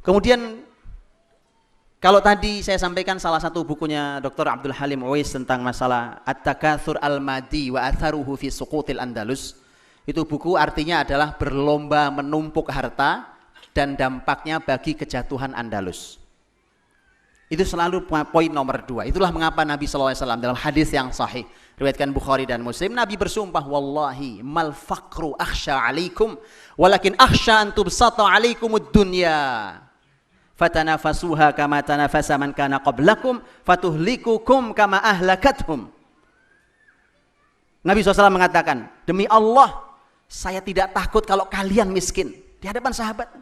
Kemudian kalau tadi saya sampaikan salah satu bukunya Dr. Abdul Halim Uwais tentang masalah At-Takatsur Al-Madi wa Atharuhu fi Suqutil Andalus. Itu buku artinya adalah berlomba menumpuk harta dan dampaknya bagi kejatuhan Andalus. Itu selalu poin nomor 2. Itulah mengapa Nabi SAW dalam hadis yang sahih riwayatkan Bukhari dan Muslim, Nabi bersumpah, wallahi mal faqru akhsha alaikum walakin akhsha an tubsata alaikumud dunya fatanafasuha kama tanafasa man kana qablakum fatuhlikukum kama ahlakathum. Nabi SAW mengatakan, demi Allah saya tidak takut kalau kalian miskin di hadapan sahabat.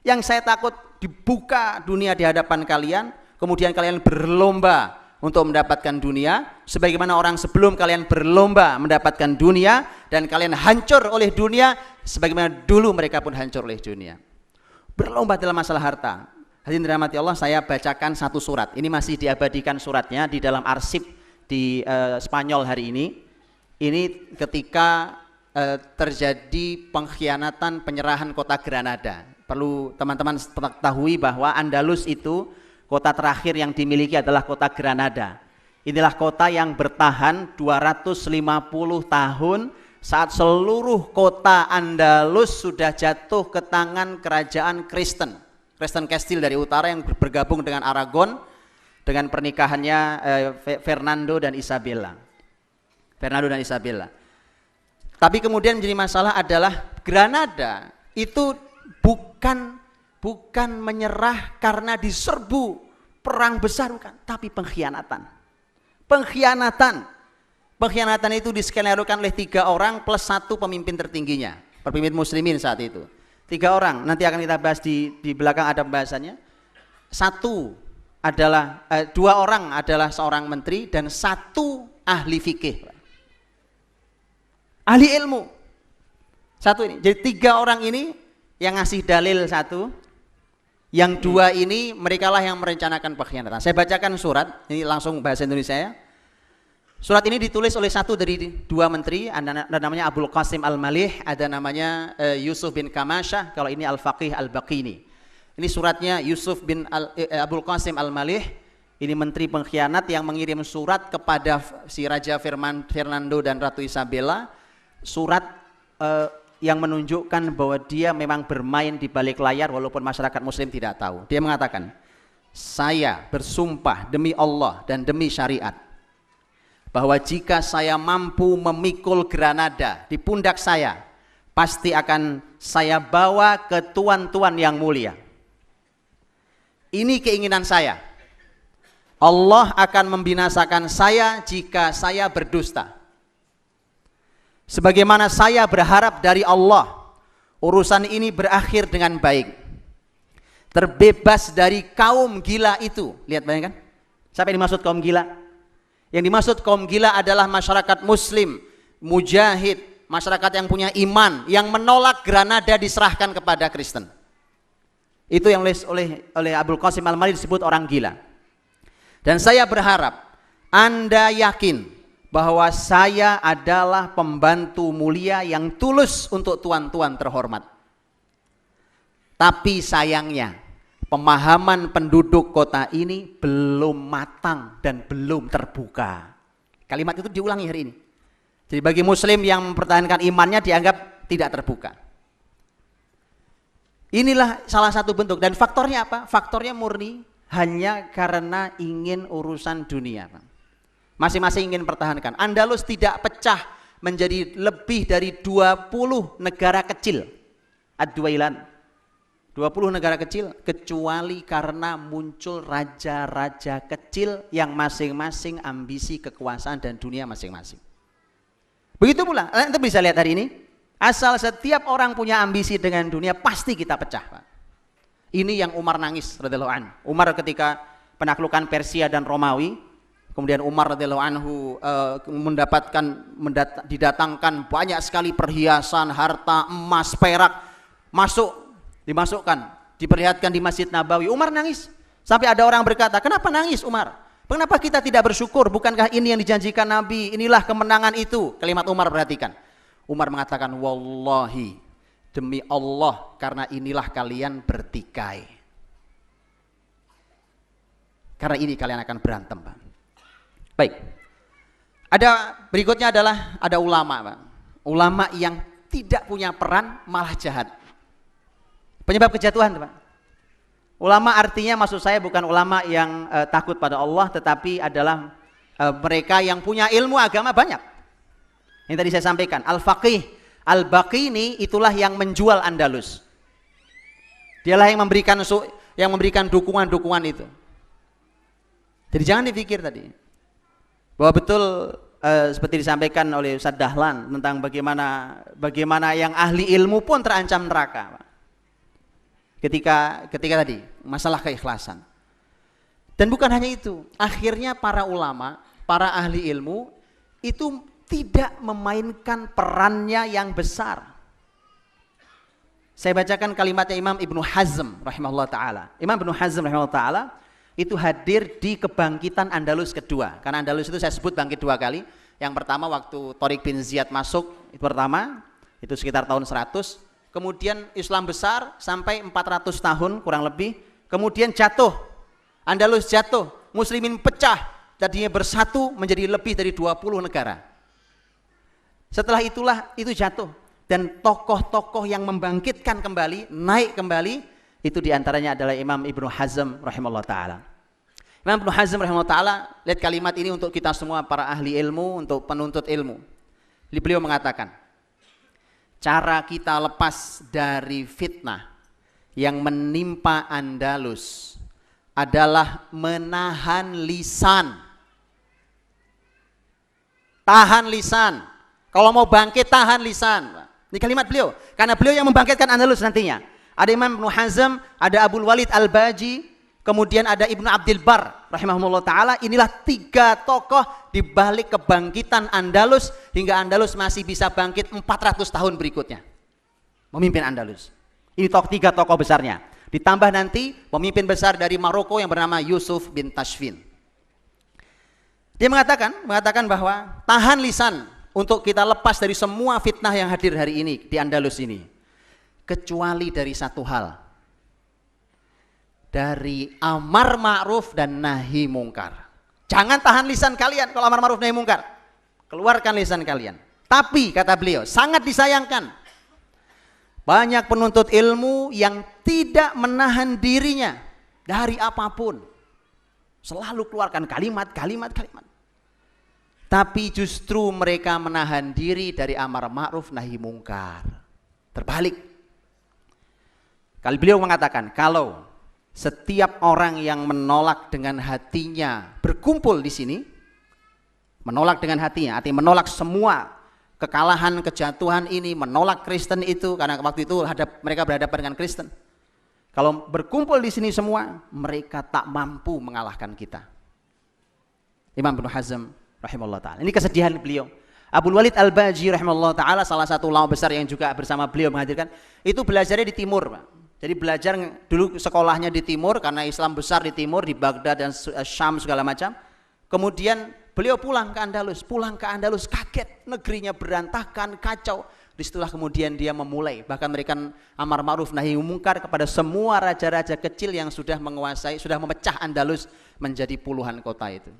Yang saya takut dibuka dunia di hadapan kalian, kemudian kalian berlomba untuk mendapatkan dunia, sebagaimana orang sebelum kalian berlomba mendapatkan dunia, dan kalian hancur oleh dunia, sebagaimana dulu mereka pun hancur oleh dunia. Berlomba dalam masalah harta. Hadirin dirahmati Allah, saya bacakan satu surat. Ini masih diabadikan suratnya di dalam arsip di Spanyol hari ini. Ini ketika terjadi pengkhianatan penyerahan kota Granada. Perlu teman-teman ketahui bahwa Andalus itu kota terakhir yang dimiliki adalah kota Granada. Inilah kota yang bertahan 250 tahun saat seluruh kota Andalus sudah jatuh ke tangan kerajaan Kristen Kastil dari utara yang bergabung dengan Aragon dengan pernikahannya Fernando dan Isabella. Tapi kemudian menjadi masalah adalah Granada itu bukan menyerah karena diserbu perang besar, bukan, tapi pengkhianatan. Pengkhianatan itu diskenario-kan oleh 3 orang plus 1 pemimpin tertingginya, pemimpin muslimin saat itu. 3 orang, nanti akan kita bahas di belakang ada pembahasannya. 2 orang adalah seorang menteri dan 1 ahli fikih, ahli ilmu. 1 ini, jadi 3 orang ini yang ngasih dalil 1, yang 2 ini merekalah yang merencanakan pengkhianatan. Saya bacakan surat, ini langsung bahasa Indonesia ya. Surat ini ditulis oleh 1 dari 2 menteri, ada namanya Abul Qasim Al-Malih, ada namanya Yusuf bin Kamasyah, kalau ini Al-Faqih Al-Baqini. Ini suratnya Yusuf bin Abul Qasim Al-Malih, ini menteri pengkhianat yang mengirim surat kepada si Raja Fernando dan Ratu Isabella, surat yang menunjukkan bahwa dia memang bermain di balik layar walaupun masyarakat muslim tidak tahu. Dia mengatakan, saya bersumpah demi Allah dan demi syariat bahwa jika saya mampu memikul Granada di pundak saya, pasti akan saya bawa ke tuan-tuan yang mulia. Ini keinginan saya. Allah akan membinasakan saya jika saya berdusta. Sebagaimana saya berharap dari Allah, urusan ini berakhir dengan baik. Terbebas dari kaum gila itu. Lihat, bayangkan. Siapa yang dimaksud kaum gila? Yang dimaksud kaum gila adalah masyarakat muslim, mujahid, masyarakat yang punya iman, yang menolak Granada diserahkan kepada Kristen. Itu yang oleh Abul Qasim Al-Malih disebut orang gila. Dan saya berharap Anda yakin bahwa saya adalah pembantu mulia yang tulus untuk tuan-tuan terhormat. Tapi sayangnya pemahaman penduduk kota ini belum matang dan belum terbuka. Kalimat itu diulangi hari ini. Jadi bagi muslim yang mempertahankan imannya dianggap tidak terbuka. Inilah salah satu bentuk, dan faktornya apa? Faktornya murni hanya karena ingin urusan dunia. Masing-masing ingin pertahankan. Andalus tidak pecah menjadi lebih dari 20 negara kecil. Ad-Duwailan. 20 negara kecil, kecuali karena muncul raja-raja kecil yang masing-masing ambisi kekuasaan dan dunia masing-masing. Begitu pula, Anda bisa lihat hari ini, asal setiap orang punya ambisi dengan dunia, pasti kita pecah, Pak. Ini yang Umar nangis radhiyallahu anhu. Umar ketika penaklukan Persia dan Romawi, kemudian Umar radhiyallahu anhu didatangkan banyak sekali perhiasan, harta, emas, perak, dimasukkan, diperlihatkan di Masjid Nabawi. Umar nangis. Sampai ada orang berkata, kenapa nangis Umar? Kenapa kita tidak bersyukur? Bukankah ini yang dijanjikan Nabi? Inilah kemenangan itu. Kalimat Umar, perhatikan. Umar mengatakan, wallahi, demi Allah, karena inilah kalian bertikai. Karena ini kalian akan berantem, Pak. Baik. Ada berikutnya adalah ada ulama, Pak. Ulama yang tidak punya peran malah jahat. Penyebab kejatuhan, Pak. Ulama artinya maksud saya bukan ulama yang takut pada Allah, tetapi adalah mereka yang punya ilmu agama banyak. Yang tadi saya sampaikan, Al-Faqih Al-Baqini itulah yang menjual Andalus. Dialah yang memberikan dukungan-dukungan itu. Jadi jangan dipikir tadi bahwa betul seperti disampaikan oleh Ustaz Dahlan tentang bagaimana yang ahli ilmu pun terancam neraka, Pak. Ketika tadi masalah keikhlasan. Dan bukan hanya itu, akhirnya para ulama, para ahli ilmu itu tidak memainkan perannya yang besar. Saya bacakan kalimatnya Imam Ibnu Hazm rahimahullah ta'ala. Imam Ibnu Hazm rahimahullah ta'ala itu hadir di kebangkitan Andalus kedua. Karena Andalus itu saya sebut bangkit dua kali. Yang pertama waktu Tariq bin Ziyad masuk, itu pertama, itu sekitar tahun 100. Kemudian Islam besar sampai 400 tahun kurang lebih. Kemudian jatuh, Andalus jatuh, muslimin pecah, tadinya bersatu menjadi lebih dari 20 negara. Setelah itulah itu jatuh. Dan tokoh-tokoh yang membangkitkan kembali, naik kembali, itu diantaranya adalah Imam Ibnu Hazm rahimahullah ta'ala. Imam Ibnu Hazm rahimahullah ta'ala, lihat kalimat ini untuk kita semua para ahli ilmu, untuk penuntut ilmu. Beliau mengatakan, cara kita lepas dari fitnah yang menimpa Andalus adalah menahan lisan. Tahan lisan. Kalau mau bangkit, tahan lisan. Ini kalimat beliau. Karena beliau yang membangkitkan Andalus nantinya. Ada Imam Ibnu Hazm, ada Abul Walid Al-Baji, kemudian ada Ibnu Abdil Bar rahimahullah ta'ala. Inilah tiga tokoh di balik kebangkitan Andalus hingga Andalus masih bisa bangkit 400 tahun berikutnya. Memimpin Andalus. Ini tiga tokoh besarnya. Ditambah nanti pemimpin besar dari Maroko yang bernama Yusuf bin Tashfin. Dia mengatakan bahwa tahan lisan untuk kita lepas dari semua fitnah yang hadir hari ini di Andalus ini. Kecuali dari satu hal. Dari amar ma'ruf dan nahi mungkar. Jangan tahan lisan kalian kalau amar ma'ruf nahi mungkar. Keluarkan lisan kalian. Tapi kata beliau, sangat disayangkan. Banyak penuntut ilmu yang tidak menahan dirinya dari apapun. Selalu keluarkan kalimat. Tapi justru mereka menahan diri dari amar ma'ruf nahi mungkar. Terbalik. Kalau beliau mengatakan, kalau setiap orang yang menolak dengan hatinya berkumpul di sini, menolak dengan hatinya, artinya menolak semua kekalahan, kejatuhan ini, menolak Kristen itu, karena waktu itu mereka berhadapan dengan Kristen. Kalau berkumpul di sini semua, mereka tak mampu mengalahkan kita. Imam Ibnu Hazm rahimahullah ta'ala. Ini kesedihan beliau. Abul Walid Al-Baji rahimahullah ta'ala, salah satu ulama besar yang juga bersama beliau menghadirkan, itu belajarnya di timur, Pak. Jadi belajar dulu sekolahnya di timur, karena Islam besar di timur, di Baghdad dan Syam segala macam. Kemudian beliau pulang ke Andalus kaget, negerinya berantakan, kacau. Disitulah kemudian dia memulai, bahkan memberikan amar ma'ruf nahi mungkar kepada semua raja-raja kecil yang sudah menguasai, sudah memecah Andalus menjadi puluhan kota itu.